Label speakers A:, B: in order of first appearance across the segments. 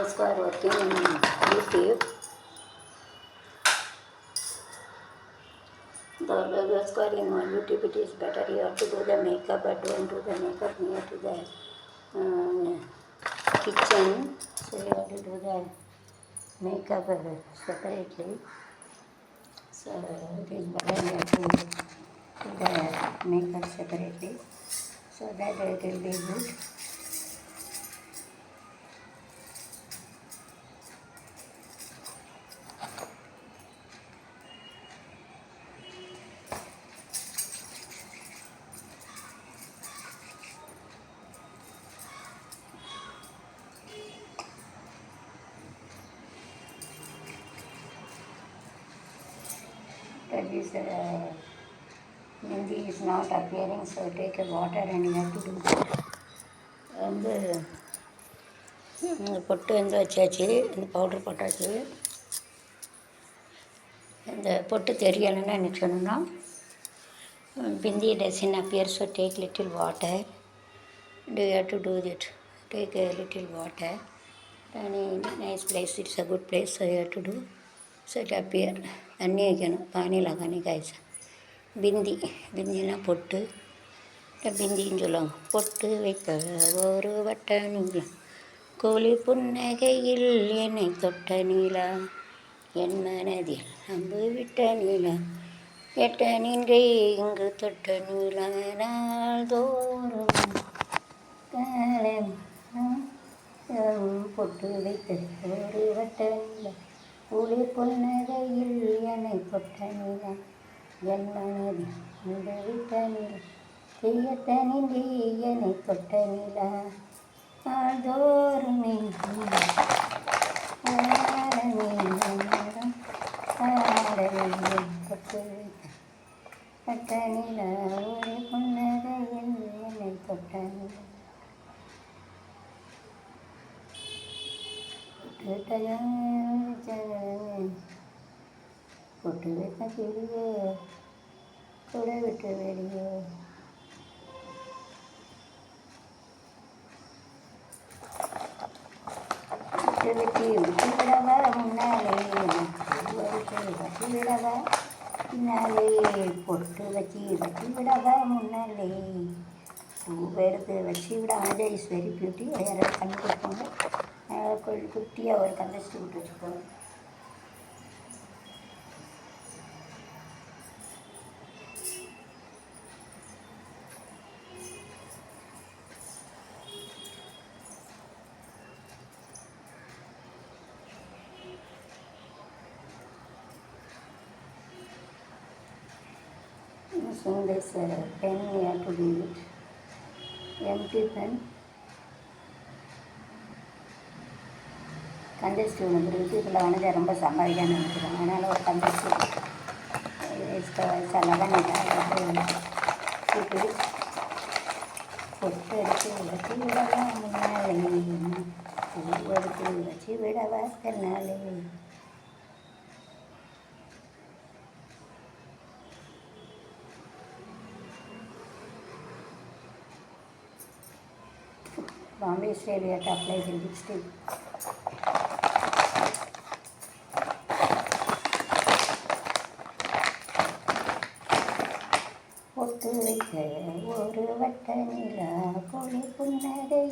A: guys who are working in YouTube, those who are in YouTube, it is better you have to do the makeup, but don't do the makeup near to the kitchen. So you have to do the makeup separately. So it is better you have to do the makeup separately, so that it will be good. That is Hindi is not appearing, so take a water and you have to do that. வந்து பொட்டு வந்து வச்சாச்சு, இந்த powder போட்டாச்சு. இந்த பொட்டு தெரியலைன்னா என்ன சொன்னோம்னா, Bindi doesn't appear, so take little water. Do you have to do that? Take a little water. Any nice place, it's a good place, so you have to do. So it appear. தண்ணி வைக்கணும், பானியில் தண்ணி காய்ச்ச. பிந்தினா பொட்டு, பிந்தின்னு சொல்லுவாங்க. பொட்டு வைக்க ஒரு வட்ட நீளா, கோழி புன்னகையில் என்னை தொட்ட நீளா, என் மனதில் அம்பு விட்ட நீளா, எட்ட நின்றே இங்கு தொட்ட நீளா, நாள் தோறும் காலம் பொட்டு வைக்க ஒரு வட்ட நீளா, கோழி புன்னகையில் என்னை தொட்ட நீளா, என் மனதில் அம்பு விட்ட நீளா, எட்ட நின்றே என்னை தொட்ட நீளா, நாள்தோறும் தொட்ட நீலா, ஒரு புன்னகையில் என்னை தொட்ட நீலா, பொட்டு வைத்த கிளியே கூட விட்டு வெளியே, வெட்டி விடவா முன்னாலே, வச்சு விடவா பின்னாலே, பொட்டு வச்சு விடவா முன்னாலே, பூவை எடுத்து வச்சு விட. அது இஸ் வெரி பியூட்டி. யாராவது பண்ணி கொடுப்பாங்க, கொஞ்சம் குட்டியாக ஒரு கந்தஸ்டி விட்டு வச்சுக்கோங்க. Using this pen, you have to do it. Empty pen. கந்தஸ்டி ஒன்று யூடியூப்பில் வந்து ரொம்ப சம்பாதிக்கான்னு நினைக்கிறேன். அதனால் ஒரு கந்தஸ்டி கூட்டு பொட்டு எடுத்து வச்சு விடவா முன்னாலே, பூ எடுத்து வச்சு விடவா பின்னாலே, Bombay style you have to apply the lipstick. பொட்டு வைக்க ஒரு வட்ட நீலா, கோழி புன்னகை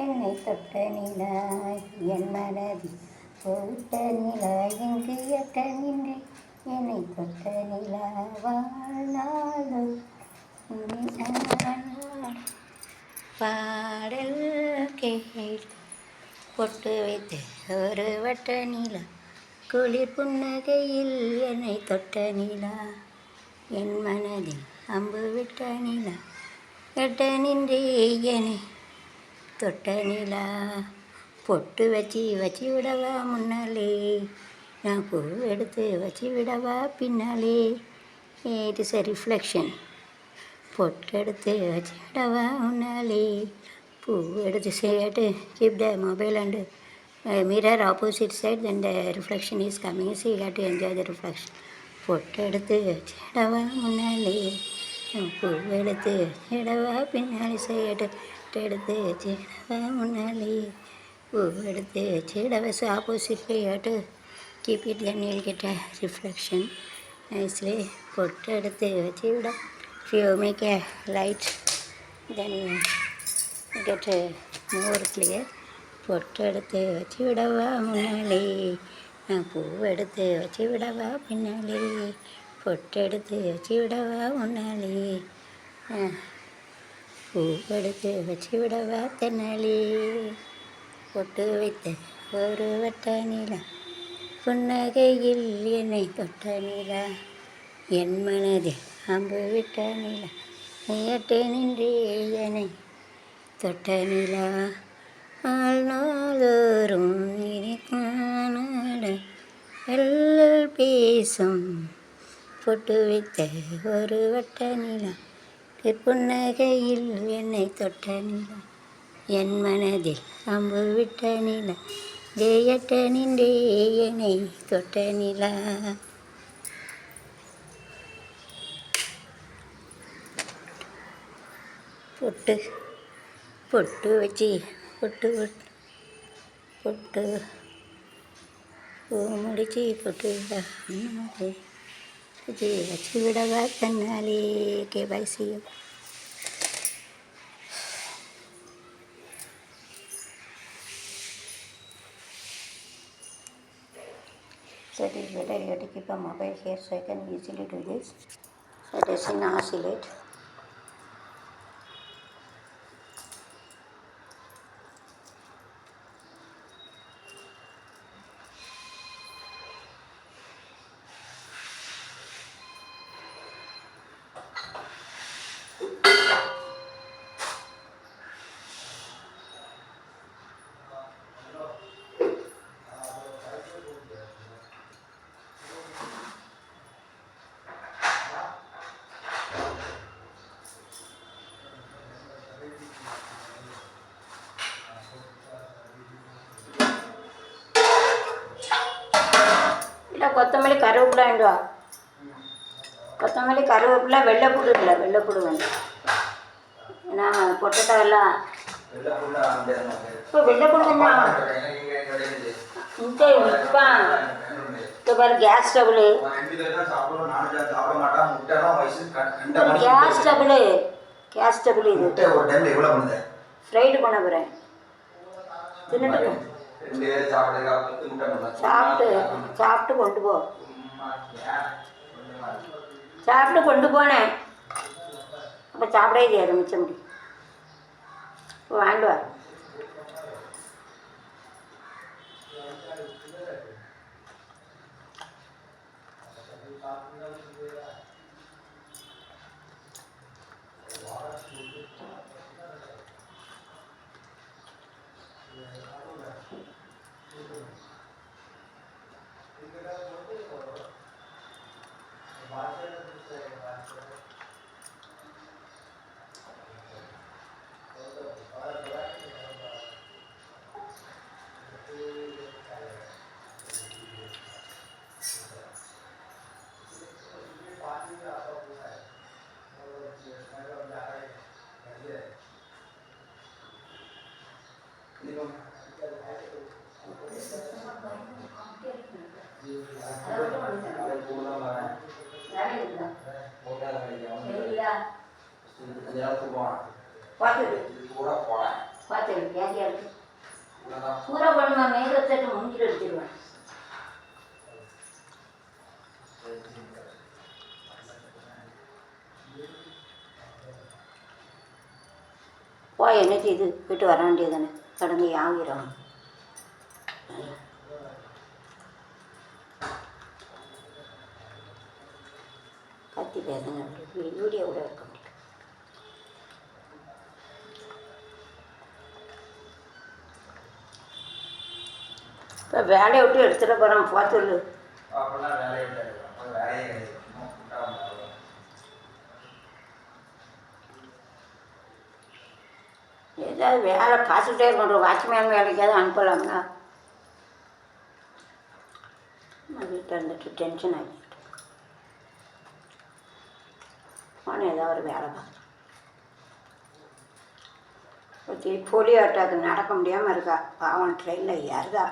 A: என்னை தொட்ட நீலா, என் மனதில் தொட்ட நீலா, எங்கு எட்ட நின்று என்னை தொட்ட நீலா, வாழ்நாளும் பாடல் கேட்டு பொட்டு வைத்து ஒரு வட்ட நீலா, குளிர் புன்னகையில் என்னை தொட்ட நீலா, என் மனதில் அம்பு விட்ட நீலா, எட்ட நின்றே என்னை தொட்ட நீலா, பொட்டு வச்சு விடவா முன்னாலே, நான் பூ எடுத்து வச்சு விடவா பின்னாலே. It is a reflection. பொட்டு எடுத்து வச்சு விடவா முன்னாலே, பூ எடுத்து செய்யட்டு. Keep the mobile and mirror opposite side, then the reflection is coming, so you have to enjoy the reflection. பொட்டு எடுத்து வச்சிடவா முன்னாலே, பூ எடுத்து வச்சிடவா பின்னாலே, செய்யட்டு எடுத்து வச்சிடவா முன்னாலே, பூ எடுத்து வச்சு oppositely to keep it then you'll get a reflection nicely. பொட்டு எடுத்து வச்சு விட if you make a light then get more clear. பொட்டு எடுத்து வச்சு விடவா முன்னாலே நான் பூ எடுத்து வச்சு விடவா பின்னாலே பொட்டு எடுத்து வச்சு விடவா முன்னாலே பூ எடுத்து வச்சு விடவா தென்னாலே பொட்டு வைத்த ஒரு வட்ட நிலா புன்னகையில் என்னை தொட்ட நிலா என் மனதில் அம்பு விட்ட நிலா நீயட்டு நின்றே என்னை தொட்ட நிலா நாள்தோறும் இனிக்கான எல்லல் பேசும் பொட்டு வைத்த ஒரு வட்ட நிலா புன்னகையில் என்னை தொட்ட நிலா என் மனதில் அம்பு விட்ட நிலா ஜெயட்ட நின்றே என்னை தொட்ட நிலா. பொட்டு பொட்டு வச்சு பொட்டு பொட்டு பூ முடிச்சு பொட்டு விட வச்சு விடவா தன்னாலே கேபாய்சியும். So it is better you have to keep a mobile here so I can easily do this. So it is in oscillate. கொத்தமல்லி கருவேப்பிலை வேண்டுவா கொத்தமல்லி கருவேப்பிலை வெள்ளைப்பூடு இல்லை வெள்ளைப்பூடு வேண்டாம் ஏன்னா பொட்டட்டோ எல்லாம் இப்போ வெள்ளைப்பூடு வேண்டாம் இப்போ பாரு கேஸ் ஸ்டவ்வு கேஸ் ஸ்டவ்வு இது ஃப்ரைடு பண்ண போகிறேன் தின்னுட்டு சாப்பிட்டு கொண்டு போ சாப்பிட்டு கொண்டு போனேன் அப்போ சாப்பிடவே தெரியாது மிச்சம் முடி இப்போ வாங்கிட்டு வா. பூரா பண்ணுமா மேல வச்சுட்டு முடிஞ்சிட்டு எடுத்துருவேன். போய் என்ன செய்து போயிட்டு வர வேண்டியது தானே கடந்து ஆகிரும். கத்தி பேசுங்க வீடியோ கூட இருக்க முடியும். இப்போ வேலையை விட்டு எடுத்துகிட்டு போகிறோம் பார்த்து ஏதாவது வேலை பார்த்துட்டே இருக்கணும். வாட்ச்மேன் வேலைக்காவது அனுப்பலாம்னா வீட்டில் இருந்துட்டு டென்ஷன் ஆகிட்டு ஆனால் ஏதாவது ஒரு வேலை பார்க்குறேன். ஒருத்தி போலியோ அட்டாக்கு நடக்க முடியாமல் இருக்கா பாவம் ட்ரெயினில் ஏறுதா